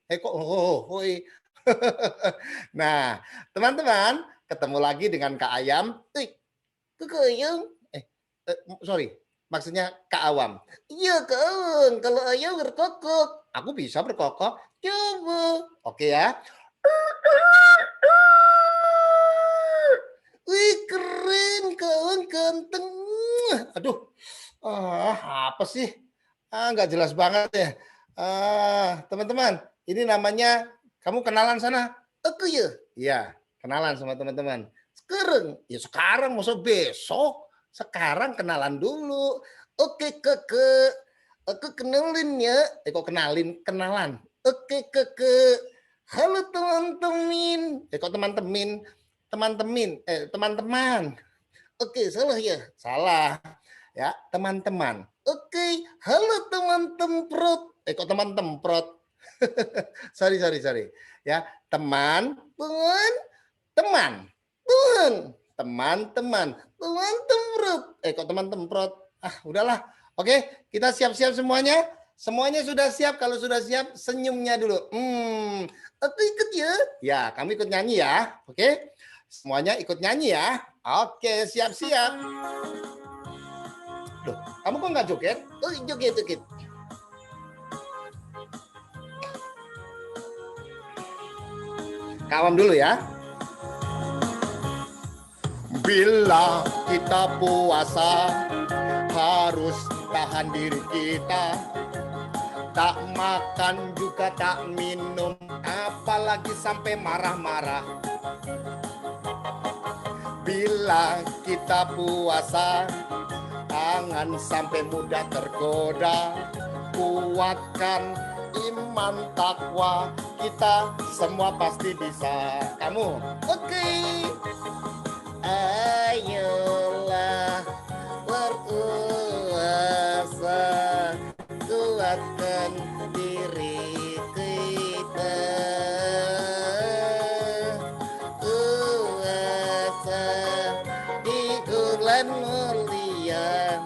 Kok hoi. Nah, teman-teman, ketemu lagi dengan Kak Ayam. Kak Ayam. Sorry, maksudnya Kak Awam. Iya, Kak Awam. Kalau ayam berkokok, aku bisa berkokok. Coba. Oke ya. Wih, keren, kawan ganteng. Aduh, apa sih? Nggak jelas banget ya. Teman-teman, ini namanya kamu kenalan sana. Aku ya. Iya, kenalan sama teman-teman. Sekarang, ya sekarang, masa besok? Sekarang kenalan dulu. Oke, kakak. Aku kenalin ya. Kok kenalin? Kenalan. Oke, kakak. Halo teman-teman. Kok teman-teman? Teman-teman. Oke, salah ya? Salah. Ya, teman-teman. Oke, halo teman temprot. Kok teman temprot? sorry. Ya, teman, teman, teman temprot. Kok teman temprot? Udahlah. Oke, kita siap-siap semuanya. Semuanya sudah siap. Kalau sudah siap, senyumnya dulu. Aku ikut ya. Ya, kamu ikut nyanyi ya. Oke. Semuanya ikut nyanyi ya. Oke, siap-siap. Loh, kamu kok nggak joget? Oh, joget. Kawam dulu ya. Bila kita puasa, harus tahan diri kita. Tak makan juga tak minum, apalagi sampai marah-marah. Bila kita puasa, jangan sampai mudah tergoda. Kuatkan iman takwa, kita semua pasti bisa. Kamu, oke. Ayolah berpuasa, kuatkan diri kita. Puasa di bulan mulia,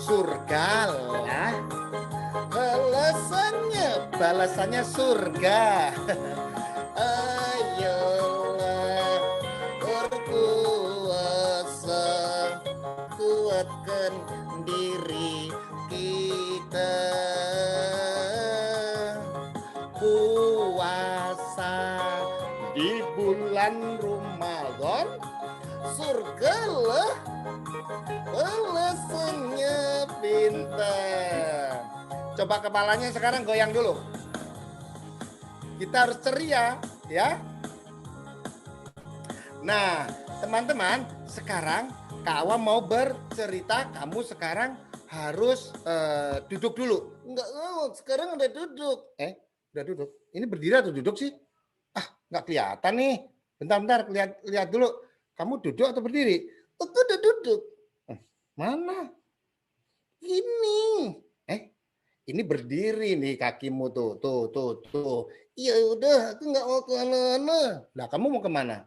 surga lah. Balasannya surga. Ayolah berpuasa, kuatkan diri kita. Puasa di bulan Ramadan, surga lah, balasannya pintar. Coba kepalanya sekarang goyang dulu. Kita harus ceria, ya. Nah, teman-teman, sekarang Kak Awam mau bercerita. Kamu sekarang harus duduk dulu. Enggak mau, sekarang udah duduk. Udah duduk. Ini berdiri atau duduk sih? Nggak kelihatan nih. Bentar, lihat dulu. Kamu duduk atau berdiri? Aku udah duduk. Mana? Ini. Ini berdiri nih kakimu tuh. Ya udah, aku nggak mau kemana-mana. Lah kamu mau kemana?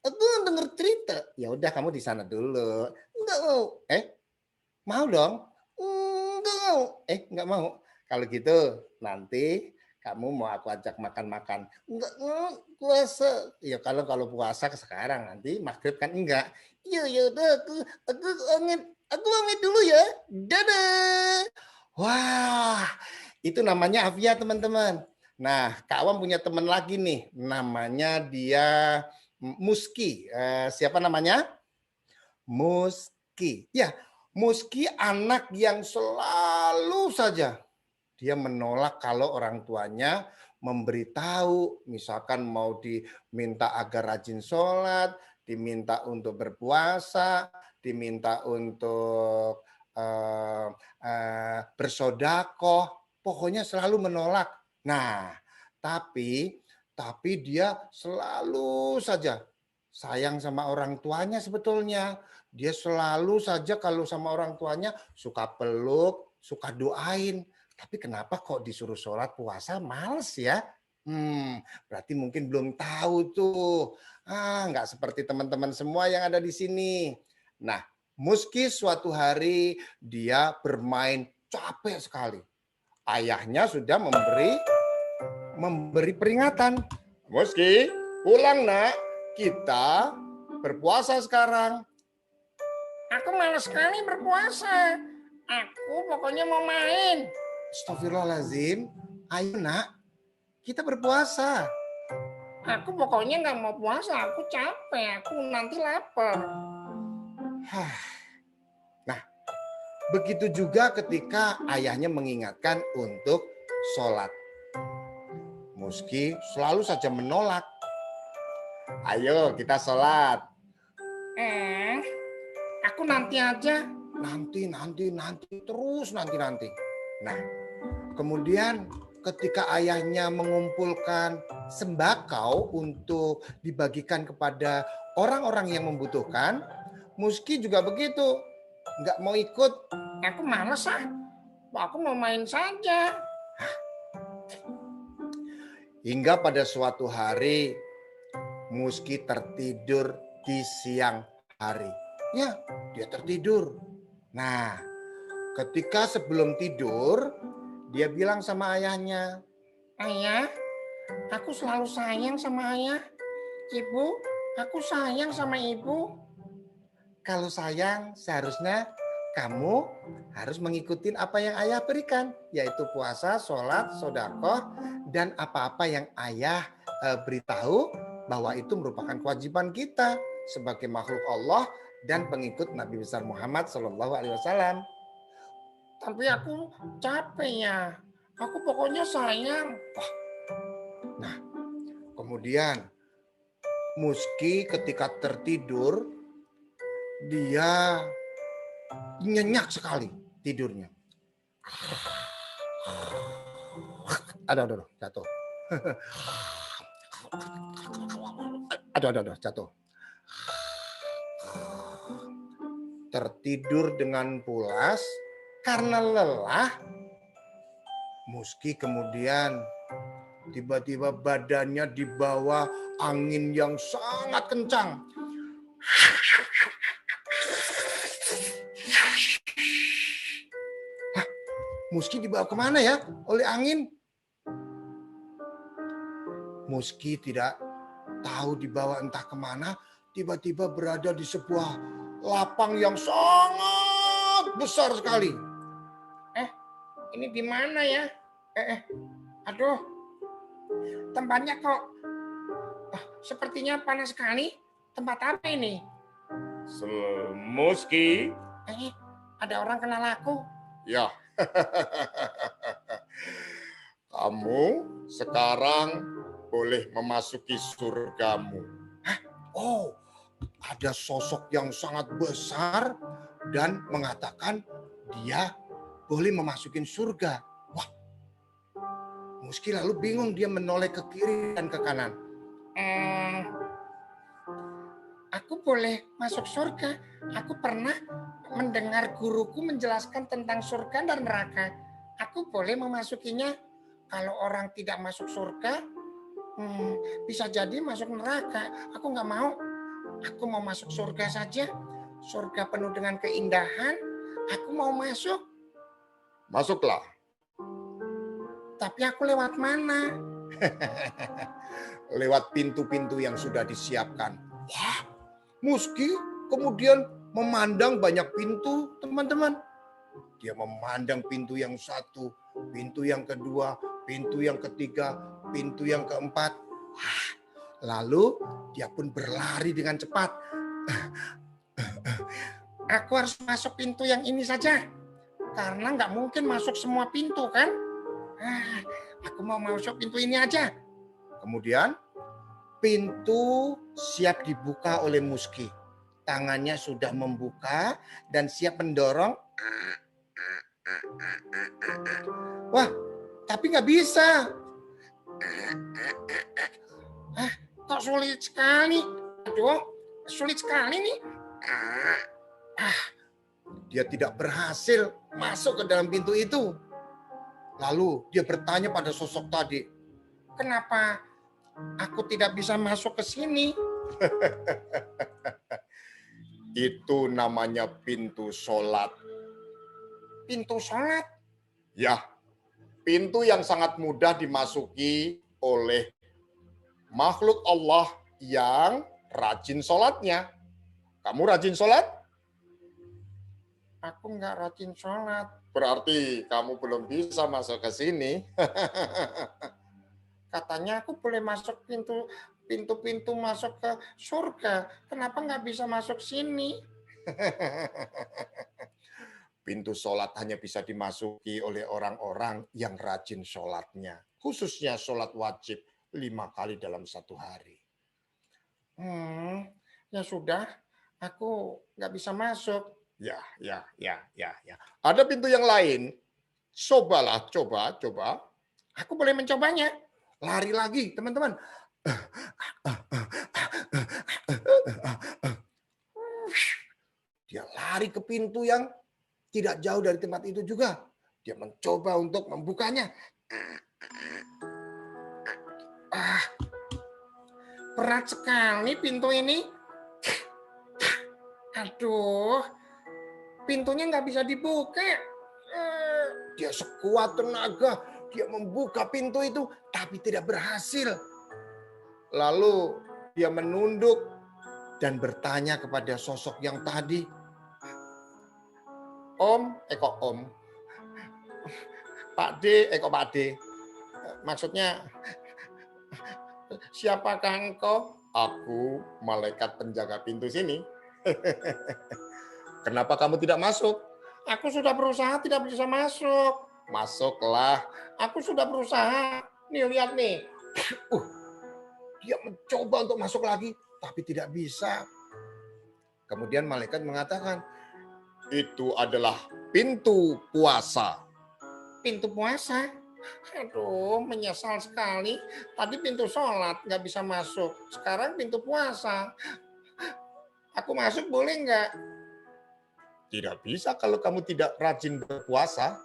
Aku mau denger cerita. Ya udah, kamu di sana dulu. Nggak mau. Mau dong? Nggak mau. Nggak mau. Kalau gitu nanti kamu mau aku ajak makan-makan. Nggak mau, puasa. Ya kalau puasa sekarang, nanti maghrib kan enggak. Ya udah, aku pamit dulu ya. Dadah. Wah, itu namanya Afia, teman-teman. Nah, Kak Awam punya teman lagi nih, namanya dia Muski. Siapa namanya? Muski. Ya, Muski anak yang selalu saja dia menolak kalau orang tuanya memberitahu, misalkan mau diminta agar rajin sholat, diminta untuk berpuasa, diminta untuk bersodakoh, pokoknya selalu menolak. Nah, tapi dia selalu saja sayang sama orang tuanya sebetulnya. Dia selalu saja kalau sama orang tuanya suka peluk, suka doain. Tapi kenapa kok disuruh sholat puasa males ya? Berarti mungkin belum tahu tuh. Nggak seperti teman-teman semua yang ada di sini. Nah, Muski suatu hari dia bermain capek sekali. Ayahnya sudah memberi memberi peringatan. Muski, pulang nak. Kita berpuasa sekarang. Aku malas sekali berpuasa. Aku pokoknya mau main. Astagfirullahaladzim. Ayo nak, kita berpuasa. Aku pokoknya nggak mau puasa. Aku capek. Aku nanti lapar. Nah, begitu juga ketika ayahnya mengingatkan untuk sholat. Muski selalu saja menolak. Ayo kita sholat. Aku nanti aja. Nanti, terus nanti. Nah, kemudian ketika ayahnya mengumpulkan sembako untuk dibagikan kepada orang-orang yang membutuhkan, Muski juga begitu. Nggak mau ikut. Aku malas ah. Aku mau main saja. Hingga pada suatu hari, Muski tertidur di siang hari. Ya, dia tertidur. Nah, ketika sebelum tidur, dia bilang sama ayahnya, Ayah, aku selalu sayang sama ayah. Ibu, aku sayang sama ibu. Kalau sayang, seharusnya kamu harus mengikuti apa yang ayah berikan, yaitu puasa, sholat, sedekah, dan apa-apa yang ayah beritahu bahwa itu merupakan kewajiban kita sebagai makhluk Allah dan pengikut Nabi besar Muhammad SAW. Tapi aku capek ya. Aku pokoknya sayang. Nah, kemudian Muski ketika tertidur, dia nyenyak sekali tidurnya. Aduh, jatuh. Aduh, jatuh. Tertidur dengan pulas karena lelah. Muski kemudian tiba-tiba badannya dibawa angin yang sangat kencang. Muski dibawa kemana ya oleh angin? Muski tidak tahu dibawa entah kemana. Tiba-tiba berada di sebuah lapang yang sangat besar sekali. Ini di mana ya? Aduh, tempatnya kok sepertinya panas sekali. Tempat apa ini? Muski. Ada orang kenal aku. Ya. Kamu sekarang boleh memasuki surgamu. Oh, ada sosok yang sangat besar dan mengatakan dia boleh memasuki surga. Wah, Muski lalu bingung, dia menoleh ke kiri dan ke kanan. Aku boleh masuk surga. Aku pernah mendengar guruku menjelaskan tentang surga dan neraka. Aku boleh memasukinya. Kalau orang tidak masuk surga, bisa jadi masuk neraka. Aku nggak mau. Aku mau masuk surga saja. Surga penuh dengan keindahan. Aku mau masuk. Masuklah. Tapi aku lewat mana? Lewat pintu-pintu yang sudah disiapkan. Wah, Muski kemudian memandang banyak pintu, teman-teman. Dia memandang pintu yang satu, pintu yang kedua, pintu yang ketiga, pintu yang keempat. Lalu dia pun berlari dengan cepat. Aku harus masuk pintu yang ini saja. Karena nggak mungkin masuk semua pintu kan? Aku mau masuk pintu ini aja. Kemudian pintu siap dibuka oleh Muski. Tangannya sudah membuka dan siap mendorong. Wah, tapi nggak bisa. Kok sulit sekali. Aduh, sulit sekali nih. Dia tidak berhasil masuk ke dalam pintu itu. Lalu dia bertanya pada sosok tadi, kenapa aku tidak bisa masuk ke sini? Itu namanya pintu sholat. Pintu sholat? Ya, pintu yang sangat mudah dimasuki oleh makhluk Allah yang rajin sholatnya. Kamu rajin sholat? Aku nggak rajin sholat. Berarti kamu belum bisa masuk ke sini. Katanya aku boleh masuk pintu-pintu masuk ke surga. Kenapa nggak bisa masuk sini? Pintu sholat hanya bisa dimasuki oleh orang-orang yang rajin sholatnya. Khususnya sholat wajib 5 kali dalam satu hari. Ya sudah, aku nggak bisa masuk. Ya. Ada pintu yang lain. Coba. Aku boleh mencobanya. Lari lagi, teman-teman. Dia lari ke pintu yang tidak jauh dari tempat itu juga. Dia mencoba untuk membukanya. Berat sekali pintu ini. Aduh, pintunya nggak bisa dibuka. Dia sekuat tenaga, dia membuka pintu itu, tapi tidak berhasil. Lalu dia menunduk dan bertanya kepada sosok yang tadi, Om, Pak D, Pak D. Maksudnya, siapakah engkau? Aku malaikat penjaga pintu sini. Kenapa kamu tidak masuk? Aku sudah berusaha tidak bisa masuk. Masuklah. Aku sudah berusaha. Nih, lihat nih. Dia mencoba untuk masuk lagi, tapi tidak bisa. Kemudian malaikat mengatakan, itu adalah pintu puasa. Pintu puasa? Aduh, menyesal sekali. Tadi pintu sholat nggak bisa masuk. Sekarang pintu puasa. Aku masuk boleh nggak? Tidak bisa kalau kamu tidak rajin berpuasa.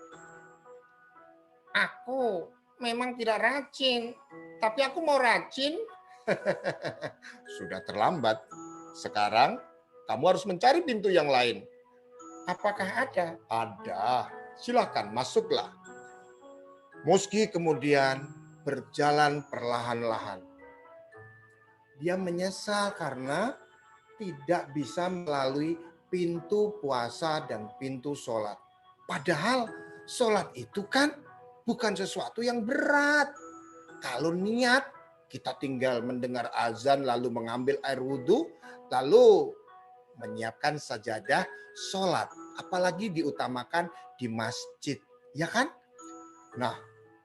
Aku memang tidak rajin. Tapi aku mau rajin. Sudah terlambat. Sekarang kamu harus mencari pintu yang lain. Apakah ada? Ada. Silakan masuklah. Muski kemudian berjalan perlahan-lahan. Dia menyesal karena tidak bisa melalui pintu puasa dan pintu sholat. Padahal sholat itu kan bukan sesuatu yang berat. Kalau niat, kita tinggal mendengar azan lalu mengambil air wudhu, lalu menyiapkan sajadah sholat. Apalagi diutamakan di masjid, ya kan? Nah,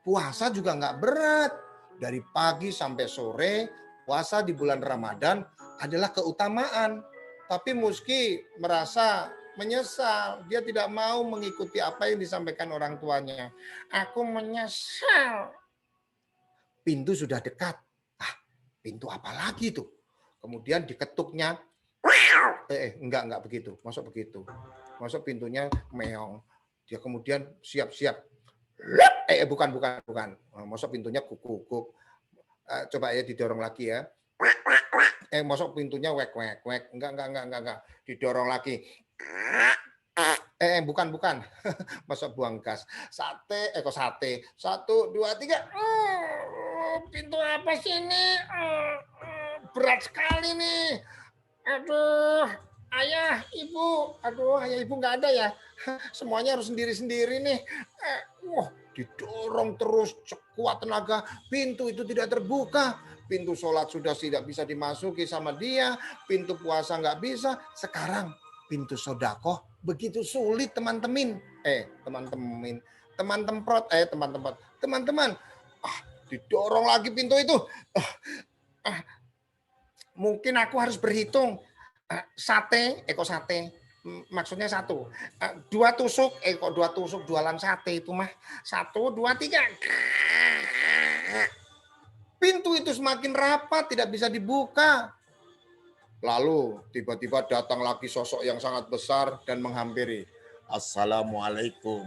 puasa juga nggak berat. Dari pagi sampai sore, puasa di bulan Ramadan adalah keutamaan. Tapi Muski merasa menyesal. Dia tidak mau mengikuti apa yang disampaikan orang tuanya. Aku menyesal. Pintu sudah dekat. Pintu apa lagi tuh? Kemudian diketuknya. Enggak begitu. Masuk begitu. Masuk pintunya meong. Dia kemudian siap-siap. Bukan. Masuk pintunya kuk. Coba ya didorong lagi ya. Masuk pintunya wek. Enggak. Didorong lagi. Bukan. Masuk buang gas. Sate. 1, 2, 3. Pintu apa sih ini? Berat sekali nih. Aduh, ayah, ibu. Aduh, ayah, ibu nggak ada ya. Semuanya harus sendiri-sendiri nih. Didorong terus sekuat tenaga. Pintu itu tidak terbuka. Pintu sholat sudah tidak bisa dimasuki sama dia. Pintu puasa nggak bisa. Sekarang pintu sodakoh begitu sulit teman-teman. Teman-teman. Didorong lagi pintu itu. Mungkin aku harus berhitung. Sate. Maksudnya 1. 2 tusuk. 2 tusuk jualan sate itu mah. 1, 2, 3. Pintu itu semakin rapat, tidak bisa dibuka. Lalu tiba-tiba datang lagi sosok yang sangat besar dan menghampiri. Assalamualaikum.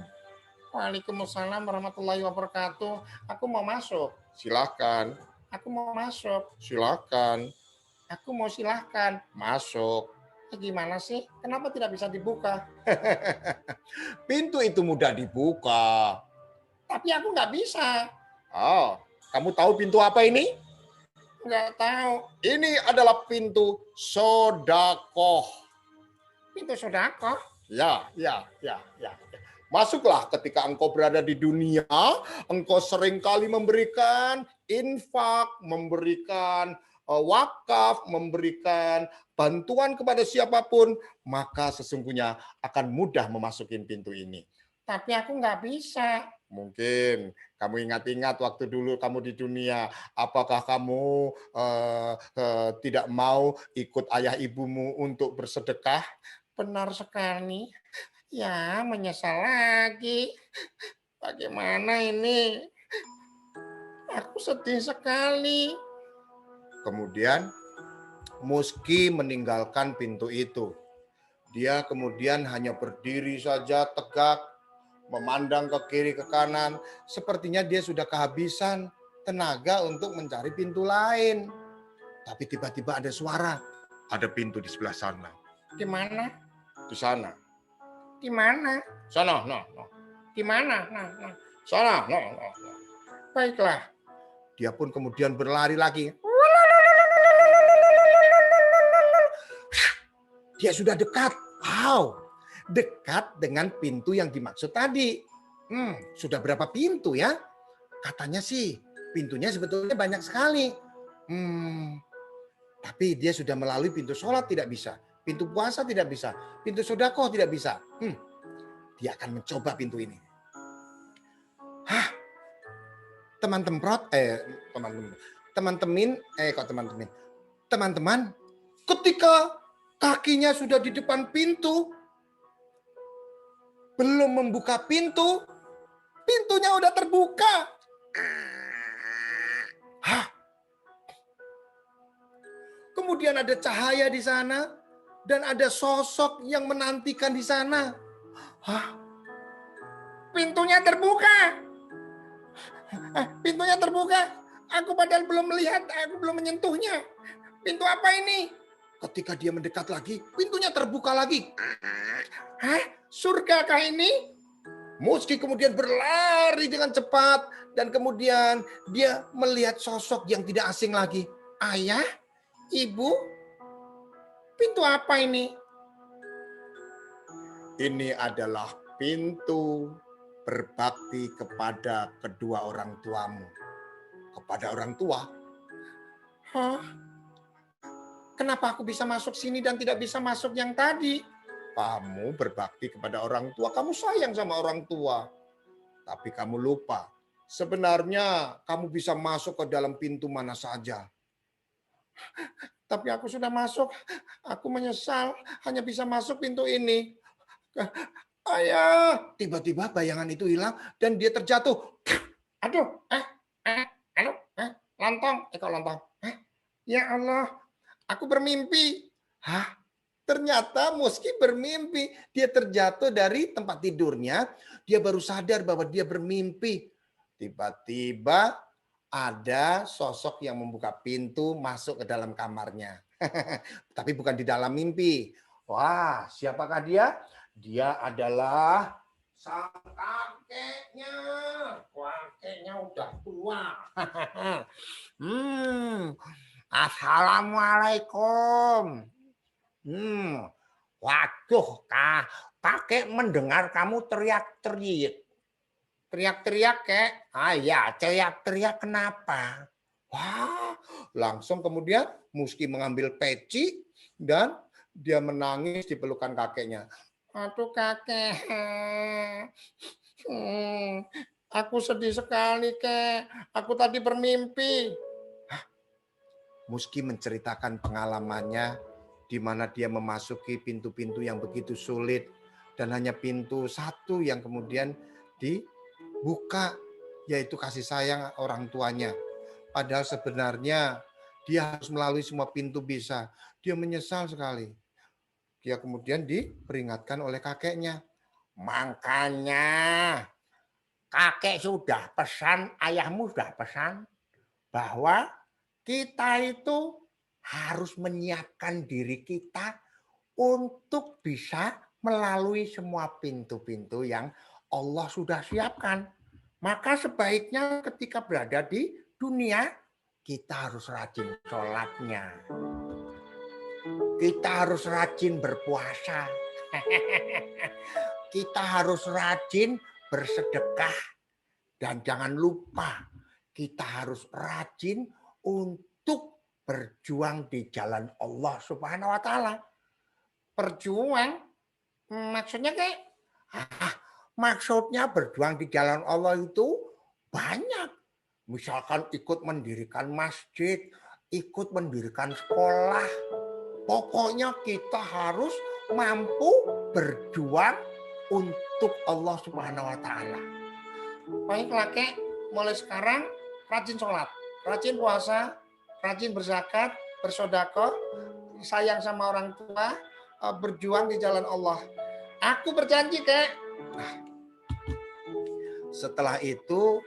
Waalaikumsalam warahmatullahi wabarakatuh. Aku mau masuk. Silahkan. Aku mau masuk. Silahkan. Aku mau silahkan. Masuk. Gimana sih? Kenapa tidak bisa dibuka? Pintu itu mudah dibuka. Tapi aku nggak bisa. Oh, Kamu tahu pintu apa ini? Nggak tahu. Ini adalah pintu sodakoh. Pintu sodako. Ya, ya, ya, ya. Masuklah ketika engkau berada di dunia, engkau seringkali memberikan infak, memberikan wakaf, memberikan bantuan kepada siapapun, maka sesungguhnya akan mudah memasukin pintu ini. Tapi aku nggak bisa. Mungkin kamu ingat-ingat waktu dulu kamu di dunia, apakah kamu tidak mau ikut ayah ibumu untuk bersedekah? Benar sekali. Ya, menyesal lagi. Bagaimana ini? Aku sedih sekali. Kemudian Muski meninggalkan pintu itu. Dia kemudian hanya berdiri saja tegak, memandang ke kiri ke kanan. Sepertinya dia sudah kehabisan tenaga untuk mencari pintu lain. Tapi tiba-tiba ada suara. Ada pintu di sebelah sana. Di mana? Di sana. Di mana? Sana, nah. Di mana? Nah. Sana, nah. Baiklah. Dia pun kemudian berlari lagi. Dia sudah dekat. Wow, dekat dengan pintu yang dimaksud tadi. Sudah berapa pintu ya? Katanya sih pintunya sebetulnya banyak sekali. Tapi dia sudah melalui pintu sholat tidak bisa. Pintu puasa tidak bisa. Pintu sedekah tidak bisa. Dia akan mencoba pintu ini. Teman-teman, ketika kakinya sudah di depan pintu, belum membuka pintu, pintunya udah terbuka. Kemudian ada cahaya di sana dan ada sosok yang menantikan di sana. Pintunya terbuka. Pintunya terbuka. Aku padahal belum melihat, aku belum menyentuhnya. Pintu apa ini? Ketika dia mendekat lagi, pintunya terbuka lagi. Surga kah ini? Muski kemudian berlari dengan cepat dan kemudian dia melihat sosok yang tidak asing lagi. Ayah? Ibu? Pintu apa ini? Ini adalah pintu berbakti kepada kedua orang tuamu. Kepada orang tua? Kenapa aku bisa masuk sini dan tidak bisa masuk yang tadi? Kamu berbakti kepada orang tua, kamu sayang sama orang tua. Tapi kamu lupa, sebenarnya kamu bisa masuk ke dalam pintu mana saja. Tapi aku sudah masuk, aku menyesal hanya bisa masuk pintu ini. Ayah! Tiba-tiba bayangan itu hilang dan dia terjatuh. Aduh, lontong, kok lontong. Ya Allah, aku bermimpi. Ternyata Muski bermimpi. Dia terjatuh dari tempat tidurnya. Dia baru sadar bahwa dia bermimpi. Tiba-tiba ada sosok yang membuka pintu masuk ke dalam kamarnya. Tapi bukan di dalam mimpi. Wah, siapakah dia? Dia adalah sang kakeknya. Kakeknya udah tua. Assalamualaikum. Waduh, kakek mendengar kamu teriak-teriak. Teriak-teriak, kek. Ya, teriak-teriak kenapa? Wah, langsung kemudian Muski mengambil peci dan dia menangis di pelukan kakeknya. Aduh, kakek. Aku sedih sekali, kek. Aku tadi bermimpi. Muski menceritakan pengalamannya di mana dia memasuki pintu-pintu yang begitu sulit dan hanya pintu satu yang kemudian dibuka, yaitu kasih sayang orang tuanya. Padahal sebenarnya dia harus melalui semua pintu bisa. Dia menyesal sekali. Dia kemudian diperingatkan oleh kakeknya. Makanya kakek sudah pesan, ayahmu sudah pesan bahwa kita itu harus menyiapkan diri kita untuk bisa melalui semua pintu-pintu yang Allah sudah siapkan. Maka sebaiknya ketika berada di dunia, kita harus rajin sholatnya. Kita harus rajin berpuasa. Kita harus rajin bersedekah. Dan jangan lupa, kita harus rajin untuk berjuang di jalan Allah Subhanahu wa Ta'ala. Berjuang? Maksudnya kayak? Maksudnya berjuang di jalan Allah itu banyak. Misalkan ikut mendirikan masjid, ikut mendirikan sekolah. Pokoknya kita harus mampu berjuang untuk Allah Subhanahu wa Ta'ala. Baiklah, Kek. Mulai sekarang rajin sholat, rajin puasa, rajin berzakat, bersedekah, sayang sama orang tua, berjuang di jalan Allah. Aku berjanji, Kek. Setelah itu,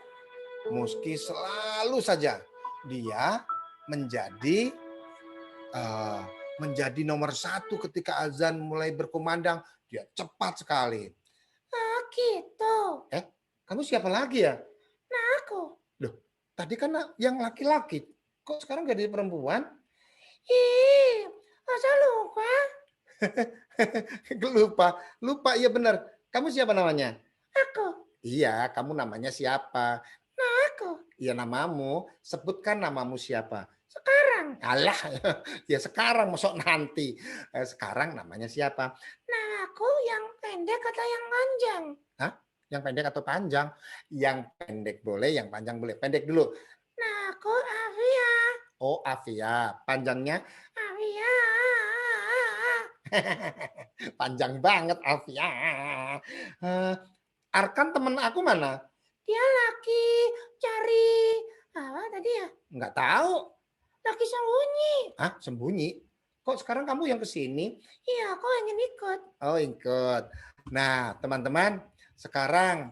Muski selalu saja dia menjadi nomor satu ketika azan mulai berkumandang. Dia cepat sekali. Gitu. Kamu siapa lagi ya? Nah, aku. Loh, tadi kan yang laki-laki. Kok sekarang jadi perempuan? Masa lupa? Lupa, iya benar. Kamu siapa namanya? Aku. Iya, kamu namanya siapa? Nah, aku. Iya, namamu. Sebutkan namamu siapa? Sekarang. Alah, ya sekarang, masuk nanti. Sekarang namanya siapa? Nah, aku yang pendek atau yang panjang? Hah? Yang pendek atau panjang? Yang pendek boleh, yang panjang boleh. Pendek dulu. Nah, aku Afia. Oh, Afia. Panjangnya? Afia. Panjang banget, Afia. Arkan temen aku mana? Dia lagi cari apa tadi ya? Nggak tahu. Lagi sembunyi. Hah, sembunyi? Kok sekarang kamu yang kesini? Iya, aku ingin ikut. Oh, ikut. Nah, teman-teman, sekarang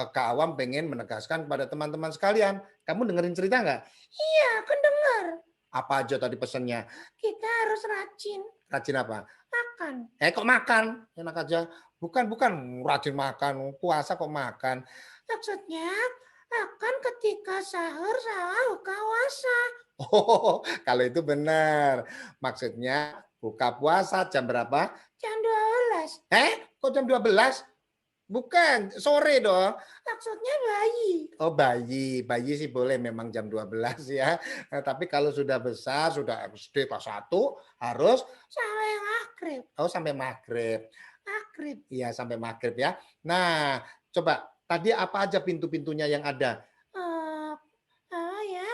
Kak Awam pengen menegaskan kepada teman-teman sekalian. Kamu dengerin cerita nggak? Iya, aku dengar. Apa aja tadi pesannya? Kita harus rajin Rajin apa? makan. Kok makan? Enak aja. Bukan rajin makan. Puasa kok makan. Maksudnya akan ketika sahur sama buka puasa. Oh, kalau itu benar. Maksudnya buka puasa jam berapa? Jam 12. Kok jam 12? Bukan, sore dong. Maksudnya bayi. Oh, bayi. Bayi sih boleh memang jam 12 ya. Nah, tapi kalau sudah besar, sudah SD kelas 1 harus sampai maghrib. Oh, sampai maghrib. Maghrib. Iya, sampai maghrib ya. Nah, coba tadi apa aja pintu-pintunya yang ada? Ya.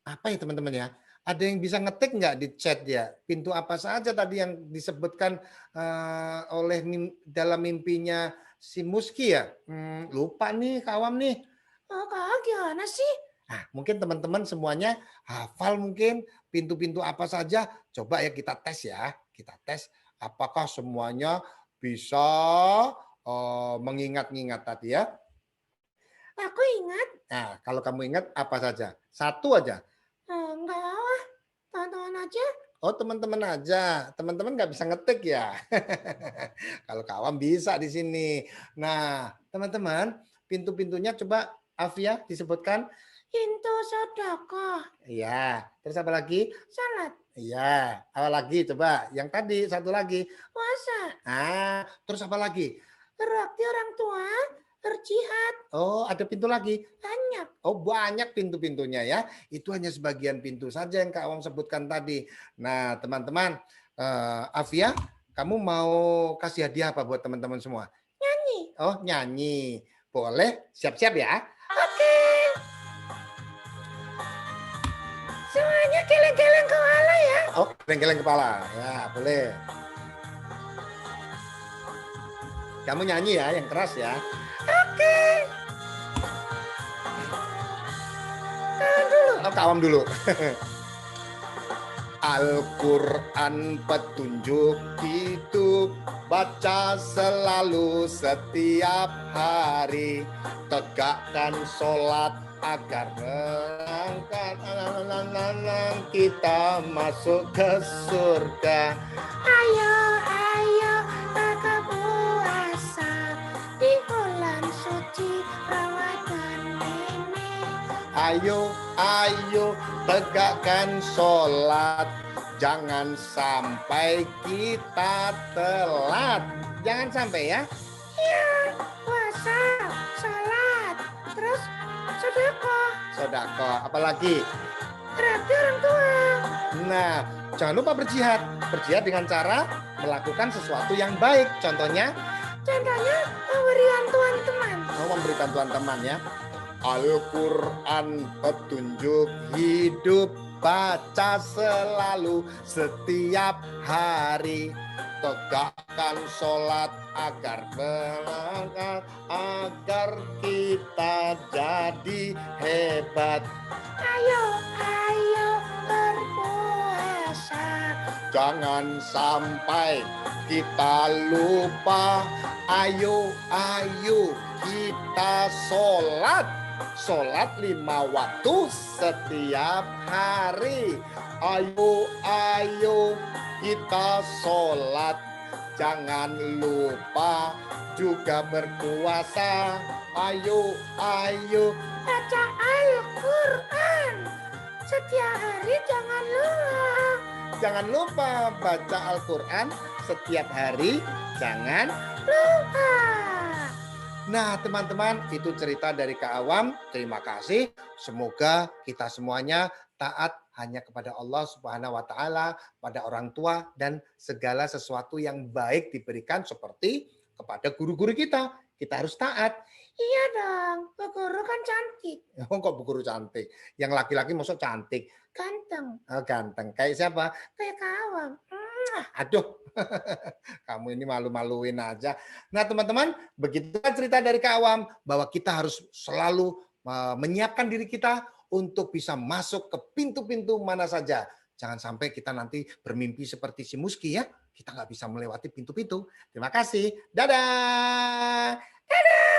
Apa ya teman-teman ya? Ada yang bisa ngetik nggak di chat ya? Pintu apa saja tadi yang disebutkan oleh dalam mimpinya si Muski ya? Lupa nih, Kawam nih. Kak, gimana sih? Nah, mungkin teman-teman semuanya hafal mungkin pintu-pintu apa saja. Coba ya kita tes ya. Kita tes apakah semuanya bisa mengingat-ingat tadi ya. Aku ingat. Nah, kalau kamu ingat apa saja? Satu aja. Enggak lah, teman-teman aja. Oh, teman-teman aja. Teman-teman nggak bisa ngetik ya. Kalau Kawam bisa di sini. Nah, teman-teman, pintu-pintunya coba Afia disebutkan. Pintu sedekah. Iya. Terus apa lagi? Salat. Iya. Apa lagi? Coba. Yang tadi satu lagi. Puasa. Terus apa lagi? Berbakti orang tua. Berjihad. Oh, ada pintu lagi? Banyak. Oh, banyak pintu-pintunya ya. Itu hanya sebagian pintu saja yang Kak Awam sebutkan tadi. Nah, teman-teman, Afia, kamu mau kasih hadiah apa buat teman-teman semua? Nyanyi. Oh, nyanyi. Boleh? Siap-siap ya? Oke. Semuanya geleng-geleng kepala ya. Oh, geleng-geleng kepala. Ya, boleh. Kamu nyanyi ya, yang keras ya. Oke. Kak Awam dulu. Al-Quran petunjuk hidup, baca selalu setiap hari, tegakkan sholat agar menangkan kita masuk ke surga. Ayo, ayo, maka puasa di bulan suci Ramadan ini. Ayo ayo tegakkan sholat. Jangan sampai kita telat. Jangan sampai ya. Iya, puasa, sholat, terus sedekah. Sedekah, apalagi? Berarti orang tua. Nah, jangan lupa berjihad. Berjihad dengan cara melakukan sesuatu yang baik. Contohnya Memberi bantuan teman. Memberi bantuan teman ya. Al-Quran petunjuk hidup, baca selalu setiap hari. Tegakkan sholat agar berangkat, agar kita jadi hebat. Ayo berpuasa. Jangan sampai kita lupa. Ayo kita sholat. Sholat 5 waktu setiap hari. Ayo kita sholat. Jangan lupa juga berpuasa. Ayo Baca Al-Quran setiap hari, jangan lupa. Jangan lupa baca Al-Quran setiap hari. Jangan lupa. Nah teman-teman, itu cerita dari Kak Awam. Terima kasih. Semoga kita semuanya taat hanya kepada Allah Subhanahu wa Ta'ala, pada orang tua, dan segala sesuatu yang baik diberikan seperti kepada guru-guru kita. Kita harus taat. Iya dong, Bu Guru kan cantik. Oh, kok Bu Guru cantik? Yang laki-laki maksud cantik? Ganteng. Oh, ganteng. Kayak siapa? Kayak Kak Awam. Aduh, kamu ini malu-maluin aja. Nah teman-teman, begitulah cerita dari Kak Awam, bahwa kita harus selalu menyiapkan diri kita untuk bisa masuk ke pintu-pintu mana saja. Jangan sampai kita nanti bermimpi seperti si Muski ya. Kita nggak bisa melewati pintu-pintu. Terima kasih. Dadah. Dadah.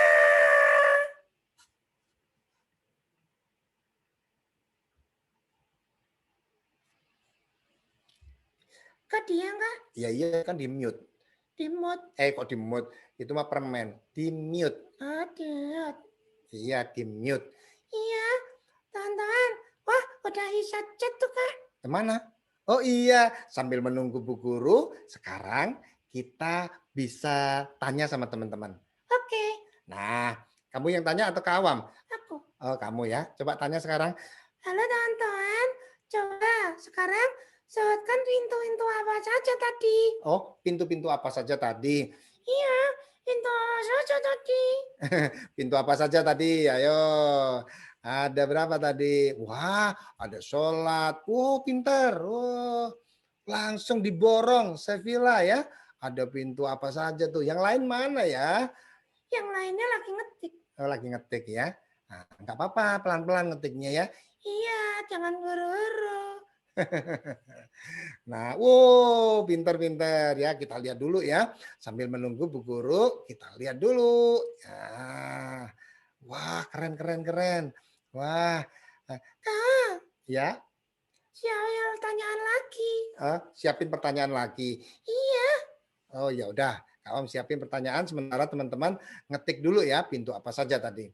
Kok dia enggak? Iya kan di mute. Di mute. Kok di mute? Itu mah permen. Di mute. Oh, di mute. Iya, di mute. Iya, teman-teman. Wah, udah bisa chat tuh Kak. Kemana? Oh iya, sambil menunggu Bu Guru, sekarang kita bisa tanya sama teman-teman. Oke. Nah, kamu yang tanya atau Kak Awam? Aku. Oh, kamu ya. Coba tanya sekarang. Halo teman-teman. Coba sekarang sebutkan pintu-pintu apa saja tadi. Oh, pintu-pintu apa saja tadi? Iya, pintu apa saja tadi? Pintu apa saja tadi? Ayo. Ada berapa tadi? Wah, ada sholat. Oh, pinter. Oh, langsung diborong. Sevilla ya. Ada pintu apa saja tuh? Yang lain mana ya? Yang lainnya lagi ngetik. Oh, lagi ngetik ya. Nah, nggak apa-apa, pelan-pelan ngetiknya ya. Iya, jangan buru-buru. Nah, wow, pinter-pinter ya. Kita lihat dulu ya. Sambil menunggu Bu Guru, kita lihat dulu. Ya. Wah, keren. Wah. Kak. Ya. Siapin pertanyaan lagi. Siapin pertanyaan lagi. Iya. Oh, ya udah. Kamu siapin pertanyaan sementara teman-teman ngetik dulu ya pintu apa saja tadi.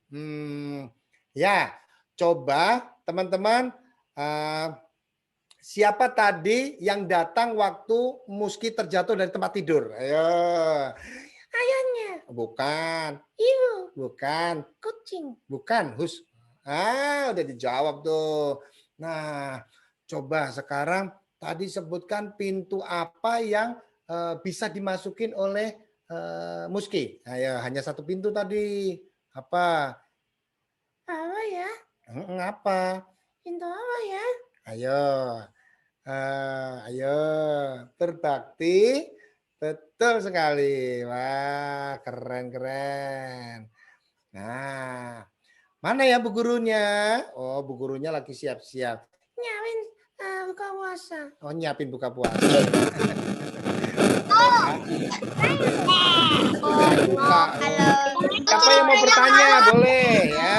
Ya, coba teman-teman siapa tadi yang datang waktu Muski terjatuh dari tempat tidur? Ayo. Ayahnya. Bukan. Ibu. Bukan. Kucing. Bukan. Hus. Udah dijawab tuh. Nah, coba sekarang tadi sebutkan pintu apa yang bisa dimasukin oleh Muski. Ayo, hanya satu pintu tadi. Apa? Apa ya? Apa? Pintu apa ya? Ayo, berbakti, betul sekali. Wah, keren. Nah, mana ya Bu Gurunya? Oh, Bu Gurunya lagi siap-siap. Nyiapin buka puasa. Oh, nyiapin buka puasa. Siapa yang mau bertanya? Boleh ya.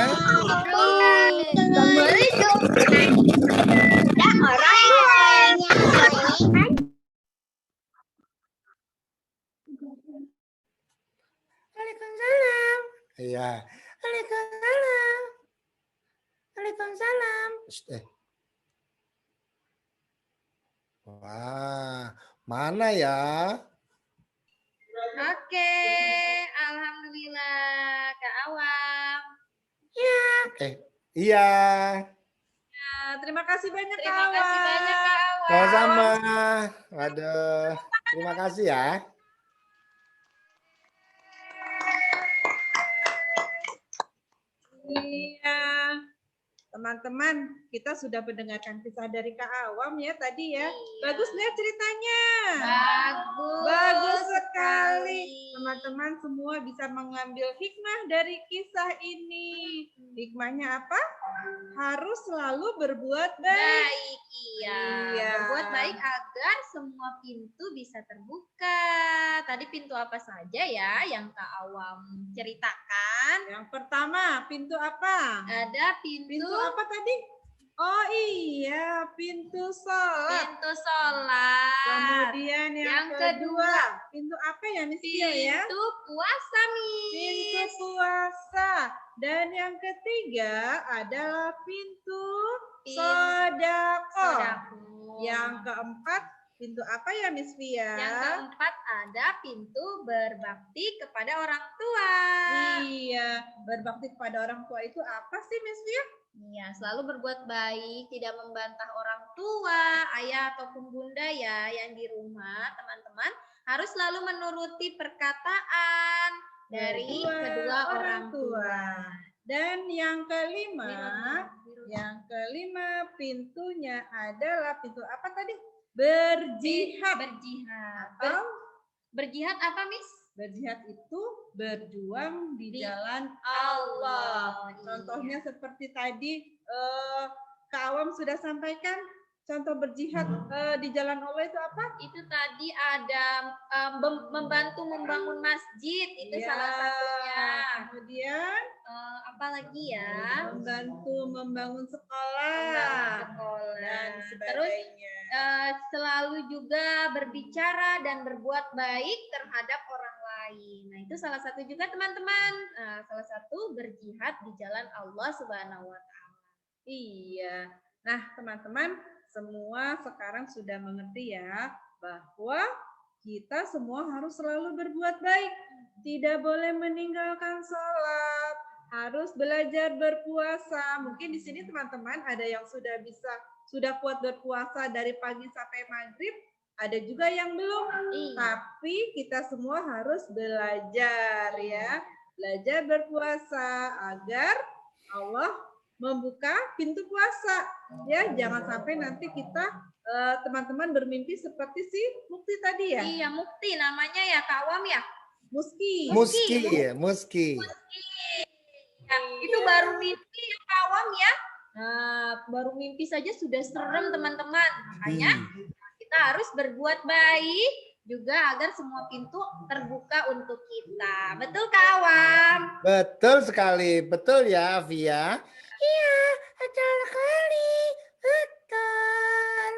Waalaikumsalam. Iya. Waalaikumsalam. salam. Wah, mana ya? Oke, alhamdulillah Kak Awam. Iya. Terima kasih banyak Kak Terima kasih Awam. banyak Kak Awam. Sama-sama. Waduh, terima kasih ya. Iya. Teman-teman, kita sudah mendengarkan kisah dari Kak Awam ya tadi ya. Iya. Bagus nggak ceritanya? Bagus. Bagus sekali. Teman-teman semua bisa mengambil hikmah dari kisah ini. Hikmahnya apa? Harus selalu berbuat baik. Baik, iya. Iya. Berbuat baik agar semua pintu bisa terbuka. Tadi pintu apa saja ya yang Kak Awam ceritakan? Yang pertama, pintu apa? Ada Pintu apa tadi? Oh iya, pintu sholat. pintu sholat. Kemudian yang Yang kedua, pintu apa ya Miss Tia ya? Pintu puasa, Pintu Miss. puasa. Dan yang ketiga adalah pintu Pintu sedekah. Sedekah. Yang keempat, pintu apa ya Miss Via? Yang keempat ada pintu berbakti kepada orang tua. Iya, berbakti kepada orang tua itu apa sih Miss Via? Iya, selalu berbuat baik, tidak membantah orang tua, ayah ataupun bunda ya yang di rumah, teman-teman harus selalu menuruti perkataan dari kedua orang tua. Dan yang kelima pintunya adalah pintu apa tadi? Berjihad. Berjihad. Atau Berjihad apa, Miss? berjihad itu berjuang di Di jalan Allah. Allah. Contohnya seperti tadi Kak Awam sudah sampaikan. Contoh berjihad di jalan Allah itu apa? Itu tadi ada membantu membangun masjid, itu Ya, salah satunya. Kemudian Apa lagi ya? membantu membangun Membangun sekolah sekolah. dan Terus sebagainya. selalu juga berbicara dan berbuat baik terhadap orang lain. Nah, itu salah satu juga teman-teman. Salah satu berjihad di jalan Allah Subhanahu wa taala. Iya. Nah, teman-teman, semua sekarang sudah mengerti ya bahwa kita semua harus selalu berbuat baik. Tidak boleh meninggalkan sholat, harus belajar berpuasa. Mungkin di sini teman-teman ada yang sudah kuat berpuasa dari pagi sampai maghrib, ada juga yang belum. Iya. Tapi kita semua harus belajar ya, belajar berpuasa agar Allah membuka pintu puasa. Ya, jangan sampai nanti kita teman-teman bermimpi seperti si Mukti tadi ya. Iya, Mukti namanya ya Kak Awam ya. Muski. Muski. Ya, itu baru mimpi ya Kak Awam ya. Nah, baru mimpi saja sudah serem teman-teman. Makanya kita harus berbuat baik juga agar semua pintu terbuka untuk kita. Betul Kak Awam? Betul sekali. Betul ya, Via. Iya, betul sekali. Betul.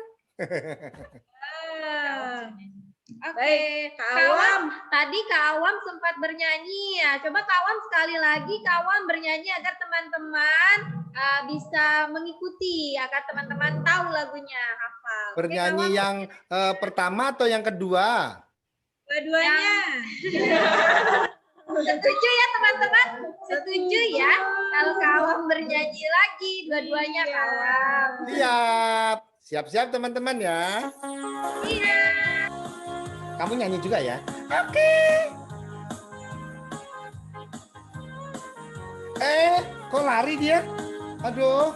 Oke, Baik, Kak Kak Awam. Awam. Tadi Kak Awam sempat bernyanyi ya. Coba Kak Awam sekali lagi Kak Awam bernyanyi agar teman-teman bisa mengikuti, agar teman-teman tahu lagunya, hafal. Oke, Bernyanyi Kak Awam? yang pertama atau yang kedua? Dua-duanya. Setuju ya teman-teman? Setuju ya? Kalau Kak Awam bernyanyi lagi, dua-duanya Kak Awam. Siap. Siap-siap teman-teman ya. Iya. Kamu nyanyi juga ya? Oke. Kok lari dia? Aduh.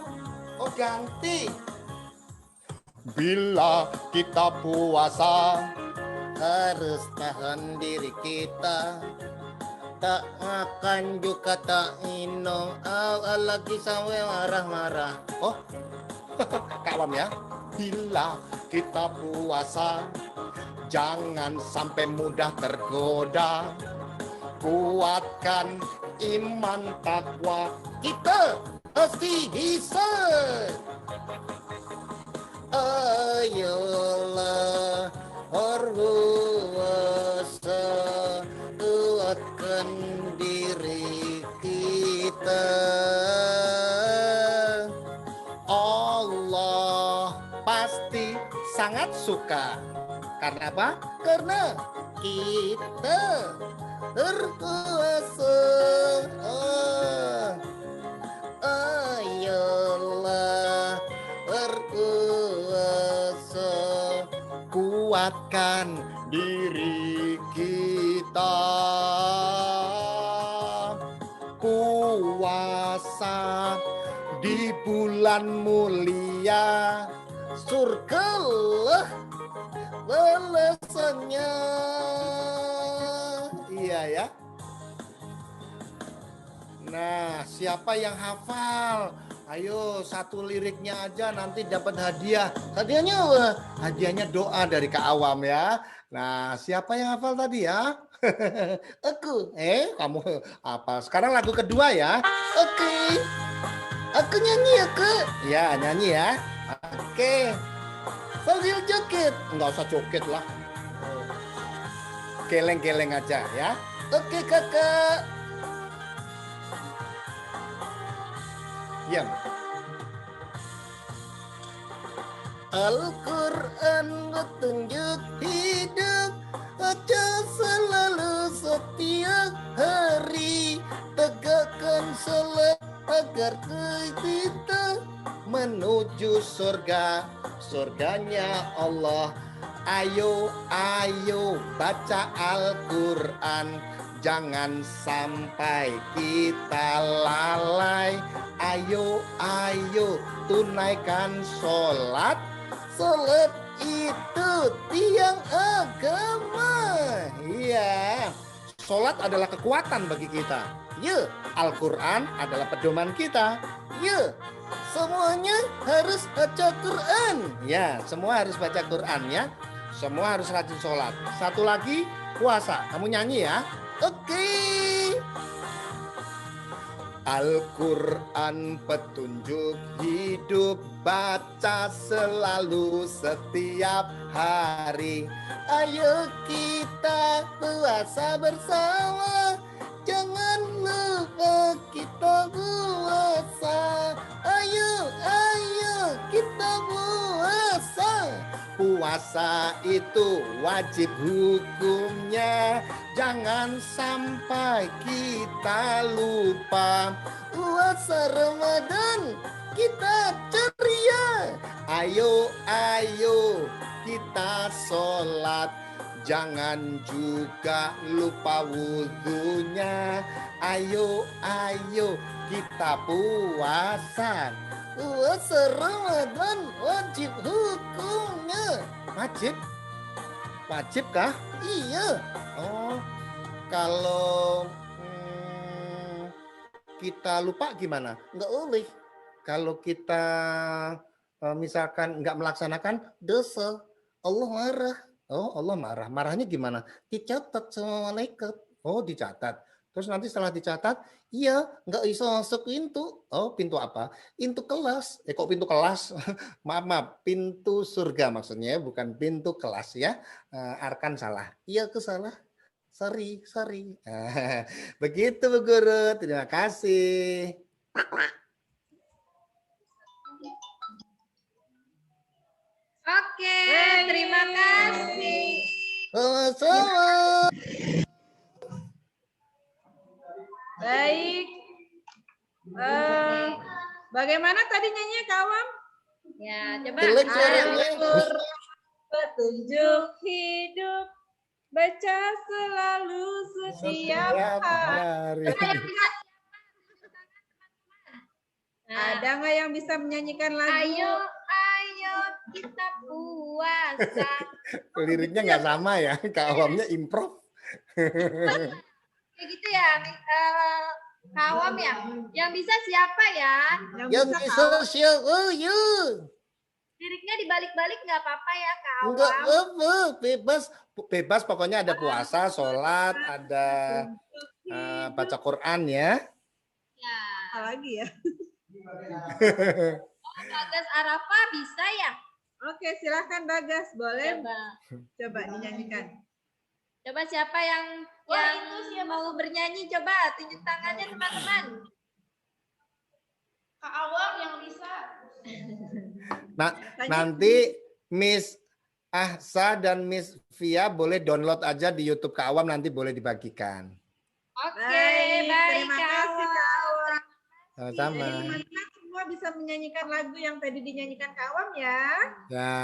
Oh, ganti. Bila kita puasa, harus tahan diri kita. Tak makan juga tak minum, lagi sampai marah-marah. Oh, Kak Awam ya. Bila kita puasa, jangan sampai mudah tergoda. Kuatkan iman takwa, kita pasti bisa. Ayolah berpuasa, kuatkan diri kita. sangat suka. Karena apa? Karena kita berkuasa. Ayolah berkuasa, kuatkan diri kita. Puasa di bulan mulia, surgalah balasannya. Iya ya. Nah, siapa yang hafal? Ayo, satu liriknya aja nanti dapat hadiah. Hadiahnya apa? Hadiahnya doa dari Kak Awam ya. Nah, siapa yang hafal tadi ya? Aku. Kamu hafal. Sekarang lagu kedua ya. Oke. Aku nyanyi ya, Kak. Ya, nyanyi ya. Oke. Sambil joget. Enggak usah joget lah. Geleng-geleng aja ya. Oke, Kakak. Ya. Al-Quran petunjuk hidup, baca selalu setiap hari, tegakkan salat agar kita menuju surga, surganya Allah. Ayo, ayo baca Al-Quran, jangan sampai kita lalai. Ayo, ayo tunaikan sholat. Sholat itu tiang agama. Iya, sholat adalah kekuatan bagi kita. Ya, Al-Quran adalah pedoman kita. Ya, semuanya harus baca Quran. Ya, semua harus baca Quran ya. Semua harus rajin sholat. Satu lagi, puasa. Kamu nyanyi ya. Oke. Al-Quran petunjuk hidup, baca selalu setiap hari. Ayo kita puasa bersama, jangan lupa kita puasa. Ayo, ayo kita puasa. Puasa itu wajib hukumnya, jangan sampai kita lupa. Puasa Ramadan kita ceria. Ayo, ayo kita sholat, jangan juga lupa wudhunya. Ayo, ayo kita puasa. Puasa Ramadan wajib hukumnya. Wajib? Wajib kah? Iya. Oh, kalau kita lupa gimana? Enggak boleh. Kalau kita misalkan enggak melaksanakan, dosa. Allah marah. Oh, Allah marah. Marahnya gimana? Dicatat sama malaikat. Oh, dicatat. Terus nanti setelah dicatat, iya, nggak bisa masuk pintu. Oh, pintu apa? Pintu kelas. Kok pintu kelas? Maaf, pintu surga maksudnya, bukan pintu kelas ya. Arkan salah. Iya, aku salah. Sorry. Begitu, Bu Guru. Terima kasih. Oke, terima kasih. Sama-sama. Baik. Bagaimana tadi nyanyinya Kak Awam? Ya, coba. Jelek suaranya. Petunjuk hidup, baca selalu setiap hari. Ada nggak yang bisa menyanyikan lagu? Ayo, ayo kita puasa. Liriknya nggak sama ya, Kak Awamnya improv. Kayak gitu ya, Kak Awam ya. Yang bisa siapa ya? Yang bisa siapa? Yuk. Liriknya dibalik-balik nggak apa-apa ya, Kak Awam? Enggak apa, bebas pokoknya ada puasa, sholat, ada baca Quran ya. Ya. Apa lagi ya? Bagas Arafah bisa ya? Oke, silahkan Bagas, boleh Coba dinyanyikan. Coba siapa yang mau bernyanyi, coba tunjuk tangannya teman-teman. Kak Awam yang bisa. Nah, nanti Miss Ahsa dan Miss Via boleh download aja di YouTube Kak Awam, nanti boleh dibagikan. Oke, Baik, baik terima Kak kasih Kak Awam. Sama-sama. Jadi teman-teman semua bisa menyanyikan lagu yang tadi dinyanyikan Kak Awam ya. Ya,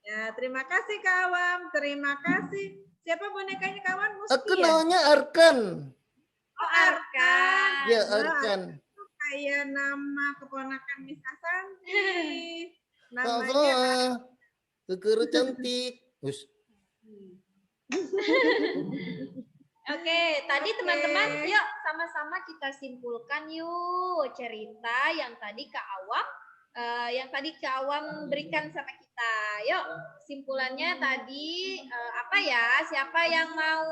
Ya, terima kasih Kak Awam. Terima kasih. Siapa bonekanya Kak Awam? aku Musti ya? namanya Arkan. Oh, Arkan. Ya, Wah, Arkan. kayak nama keponakan Miss Asanti. Sama, Namanya kekuru cantik. Us. Oke, tadi Oke. teman-teman, yuk sama-sama kita simpulkan yuk cerita yang tadi Kak Awam berikan sama kita. Yuk, simpulannya tadi apa ya? Siapa yang mau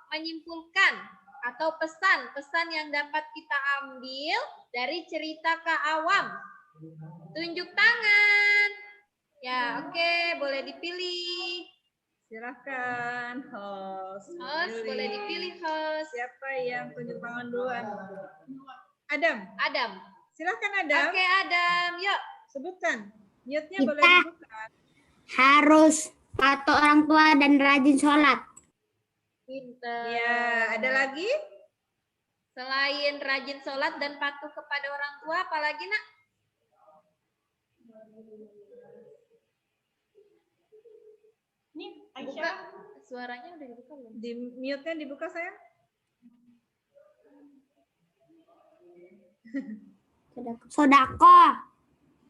menyimpulkan atau pesan yang dapat kita ambil dari cerita Kak Awam? Tunjuk tangan. Ya, oke, boleh dipilih. silakan host. Host, Pilih. boleh dipilih host. Siapa yang tunjuk tangan duluan? Adam. Adam. Silakan Adam. Oke, Adam. Yuk. Sebutkan. Mute-nya Kita. boleh dibuka. Harus patuh orang tua dan rajin sholat. Pinter. Ya, ada lagi? Selain rajin sholat dan patuh kepada orang tua, apalagi nak? Buka. Suaranya udah dibuka belum? Di mute-nya dibuka sayang. Sodako.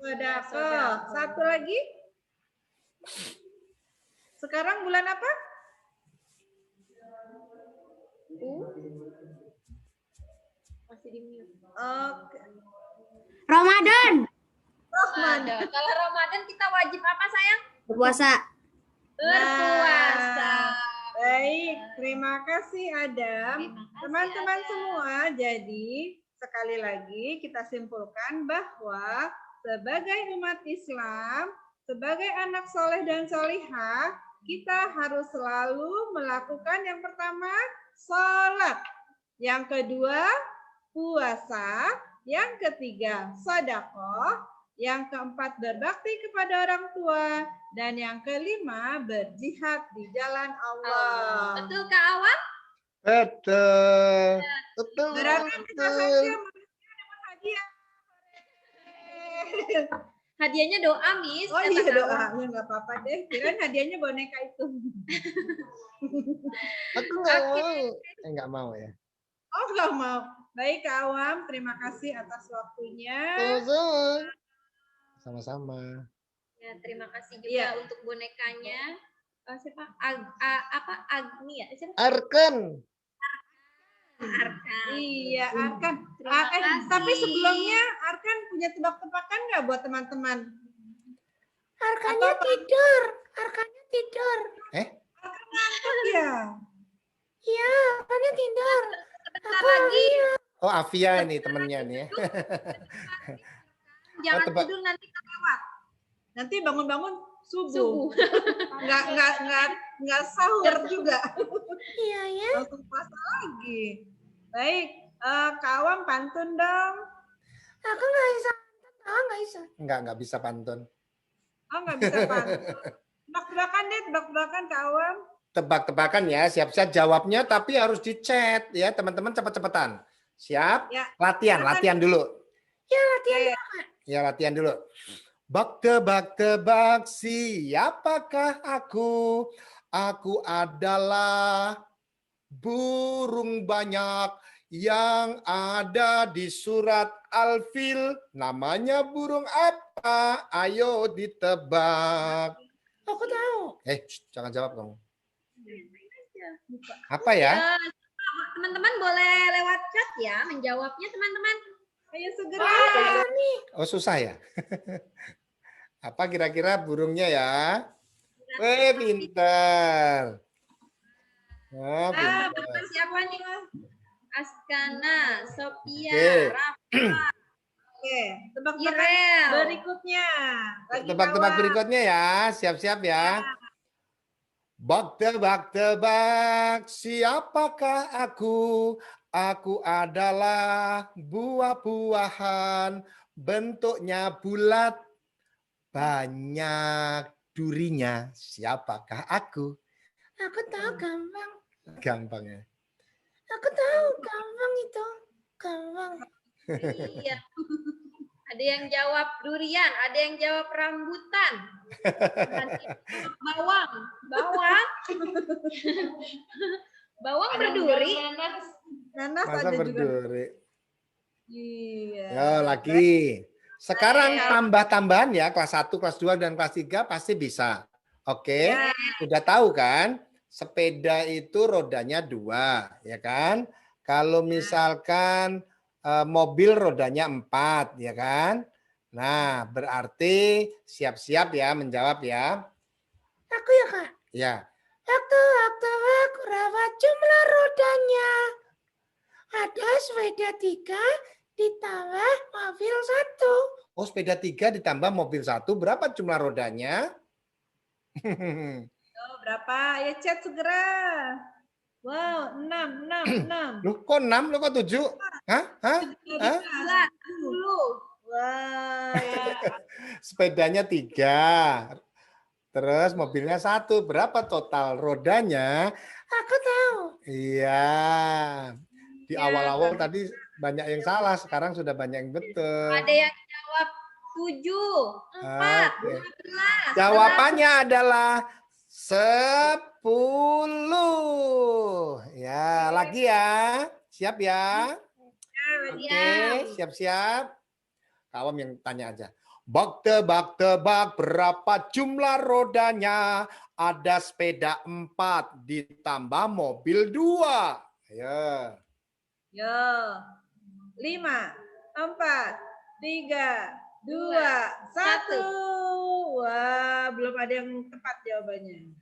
Sodako. Satu lagi. Sekarang bulan apa? Masih di mute. Oke. Ramadan. Ramadan. Kalau Ramadan kita wajib apa sayang? Berpuasa. Berpuasa. Baik, terima kasih Adam. Terima kasih, Teman-teman Adam. semua, jadi sekali lagi kita simpulkan bahwa sebagai umat Islam, sebagai anak soleh dan solihah, kita harus selalu melakukan yang pertama, sholat. Yang kedua, puasa. Yang ketiga, sedekah. Yang keempat, berbakti kepada orang tua. Dan yang kelima, berjihad di jalan Allah. Betul Kak Awam? Betul. Betul. Berarti kita betul. saja manusia dapat hadiah. Hadiahnya doa, Miss. Oh kata iya Kak Awam. doanya nggak apa-apa deh. Kirain hadiahnya boneka itu. Aku nggak mau. Nggak mau ya. Oh nggak mau. Baik Kak Awam, terima kasih atas waktunya. Sama-sama. Sama-sama. Ya, terima kasih juga Iya. untuk bonekanya. Siapa? Agni ya? Siapa? Arkan. Arkan. Iya, Arkan. Terima kasih. Tapi sebelumnya Arkan punya tebak-tebakan nggak buat teman-teman? Arkannya tidur. Arkannya tidur. Iya. Iya, arkannya tidur. Sebentar lagi. Oh, Afia ini temennya nih ya. Jangan tebak. tidur nanti kelewat. Nanti bangun-bangun Subuh. subuh. Nggak sahur juga. Iya ya. Langsung puasa lagi. Baik, Kak Awam pantun dong. Aku nggak bisa. Nggak bisa. Nggak bisa pantun. Oh nggak bisa pantun. Tebak-tebakan deh, tebak-tebakan Kak Awam. Tebak-tebakan ya, siap-siap jawabnya, tapi harus di chat ya, teman-teman cepet-cepetan. Siap? Ya. Latihan dulu. Oke. Ya, latihan dulu. Bak tebak siapakah aku? Aku adalah burung banyak yang ada di surat Al-Fil. Namanya burung apa? Ayo ditebak. Aku tahu. Jangan jawab kamu. Apa ya? Teman-teman boleh lewat chat ya menjawabnya teman-teman. Ayo segera. Oh, susah ya? Apa kira-kira burungnya ya? Pintar. Oh, pintar. Betul siapa nih? Askana, Sophia, Oke. Rafa, Oke, tebak-tebakan Irel. berikutnya. Lagi Tebak-tebak Kak Awam. berikutnya ya. Siap-siap ya. Bak tebak siapakah aku? Aku adalah buah-buahan, bentuknya bulat, banyak durinya, siapakah aku? Aku tahu gampang. Gampangnya. Aku tahu gampang itu. Gampang. Iya. Ada yang jawab durian, ada yang jawab rambutan. Ada yang jawab bawang. Bawang. Bawang berduri. Nanas Masa ada juga. berduri? Iya. Ya, lagi. Sekarang tambah-tambahan ya, kelas 1, kelas 2, dan kelas 3 pasti bisa. Oke, udah tahu kan? Sepeda itu rodanya 2, ya kan? Kalau misalkan mobil rodanya 4, ya kan? Nah, berarti siap-siap ya menjawab ya. Aku ya, Kak. Ya. Waktu berapa jumlah rodanya? Ada sepeda 3 ditambah mobil 1. Oh, sepeda 3 ditambah mobil 1, berapa jumlah rodanya? Oh, berapa? Ya chat segera. Wow, 6. Loh, kok 6? Loh, kok 7? Hah? 10. Wah, ya. Sepedanya 3. Terus mobilnya 1. Berapa total rodanya? Aku tahu. Iya. Di awal-awal tadi banyak yang salah, sekarang sudah banyak yang betul. Ada yang jawab 7, 4, Oke. 12. Jawabannya adalah 10. Ya, lagi ya. Siap ya? Oke, siap-siap. Kawam yang tanya aja. Bak tebak berapa jumlah rodanya? Ada sepeda 4 ditambah mobil 2. Ayo. Yo. 5, 4, 3, 2, 1. Wah, belum ada yang tepat jawabannya.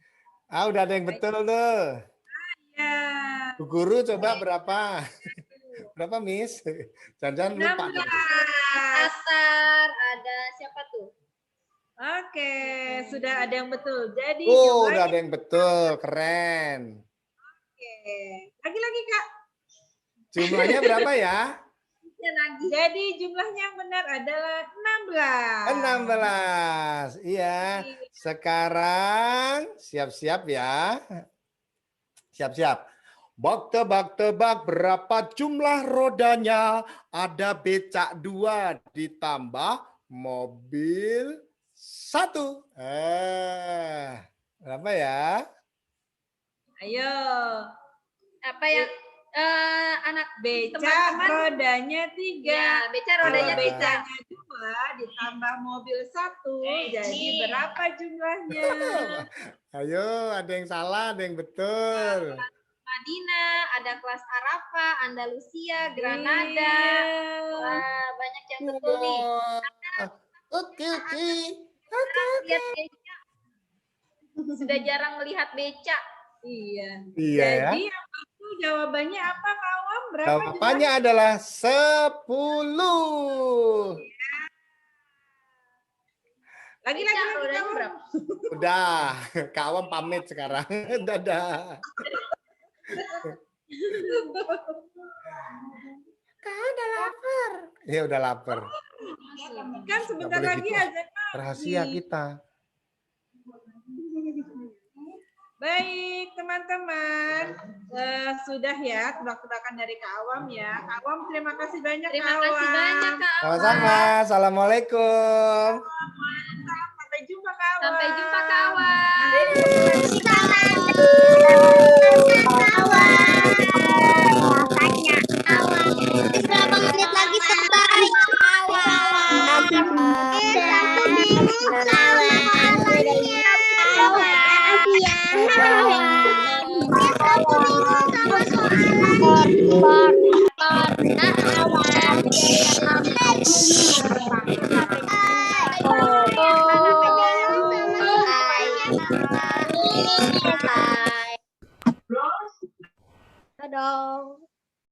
Ah, udah ada yang betul tuh. Ya. Bu Guru coba berapa? Berapa, Miss? Jangan lupa. 16. Asar, ada siapa tuh? Oke, sudah ada yang betul. Jadi Oh, jumlahnya udah ada yang betul. Keren. oke. Lagi-lagi, Kak. Jumlahnya berapa ya? Jadi jumlahnya yang benar adalah 16. 16. Iya. Sekarang siap-siap ya. Siap-siap. Bak tebak berapa jumlah rodanya? Ada becak 2 ditambah mobil 1. Berapa ya? Ayo. Apa yang anak Becak teman-teman? rodanya 3. Ya, becak Kalau rodanya 3. becaknya 2 ditambah mobil 1. Jadi berapa jumlahnya? Ayo, ada yang salah, ada yang betul. Madinah, ada kelas Arafah, Andalusia, Granada. Iya. Wah, banyak yang betul nih. Wah. Oke. Lihat becak. Sudah jarang melihat becak. Iya. Iya ya. Jadi yang betul jawabannya apa, kawan? Berapa Jawabannya adalah 10. Lagi-lagi Becak rodanya kawan. berapa? Udah, kawan pamit sekarang. Dadah. Kak udah lapar. Ya udah lapar. Kan sebentar boleh lagi gitu. azan Rahasia maghrib. kita. Baik, teman-teman. Sudah ya tebak-tebakan dari Kak Awam ya. Kak Awam, terima kasih banyak, Terima Kak kasih Awam. banyak, Kak Awam. Sama-sama. Assalamualaikum. Sampai jumpa, Kak Awam. Sampai jumpa, kawan. Berapa menit lagi selesai? Oh.